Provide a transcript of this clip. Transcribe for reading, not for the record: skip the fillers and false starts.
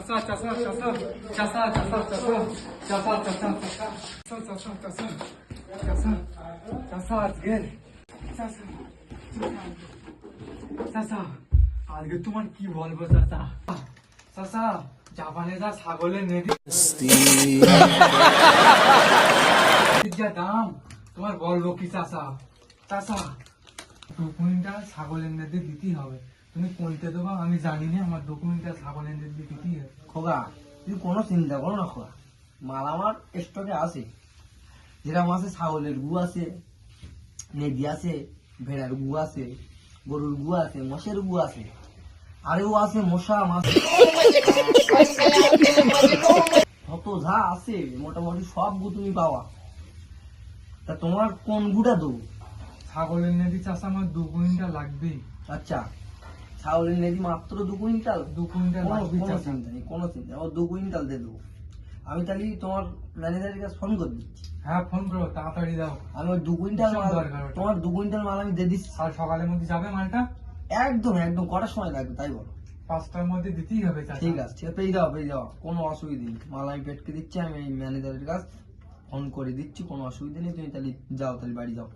আজকে তোমার কি বলবো চাচা, চাচা জাপানে যা ছাগলের নেদি যা দাম তোমার বলবো কি চাচা। চাচা 2 কুইন্টাল ছাগলের নেদি দিতেই হবে, তুমি কোনটা দেবো আমি জানি না, আমার 2 কুইন্টাল ছাগলের নেদি দিতেই হবে। খোকা তুই কোনো চিন্তা করো না খোকা, মাল আমার স্টকে আছে, যেরকম আছে ছাগলের গু আছে, নেদি আছে, ভেড়ার গু আছে, গরুর গু আছে, মোষের গু আছে, আরেও আছে মশা মাছ, কত যা আছে মোটামুটি সব গু তুমি পাওয়া। তা তোমার কোন গুটা দেবো? ছাগলের নেদি চাচা আমার 2 কুইন্টাল লাগবে। আচ্ছা ছাগলের নেদি মাত্র 2 কুইন্টাল? 2 কুইন্টাল লাগবে কোনো চাচা। চিন্তা নেই, কোনো চিন্তা নেই, 2 কুইন্টাল দিয়ে দেবো। আমি তাহলে তোমার ম্যানেজারের কাছে ফোন করে দিচ্ছি। হ্যাঁ ফোন করো, তাড়াতাড়ি দাও। আমি ওই 2 কুইন্টাল মাল, দরকার ওটা। তোমার 2 কুইন্টাল মাল আমি দিয়ে দিচ্ছি। আর সকালের মধ্যে যাবে মালটা? একদম একদম কটার সময় লাগবে তাই বলো? 5টার মধ্যে দিতেই হবে চাচা। ঠিক আছে, ঠিক আছে, পেয়ে যাও, কোনো অসুবিধা নেই। মাল আমি পেটকে দিচ্ছি, আমি ম্যানেজারের কাছে ফোন করে দিচ্ছি, কোনো অসুবিধা নেই। তুমি তাহলে যাও, তাহলে বাড়ি যাও।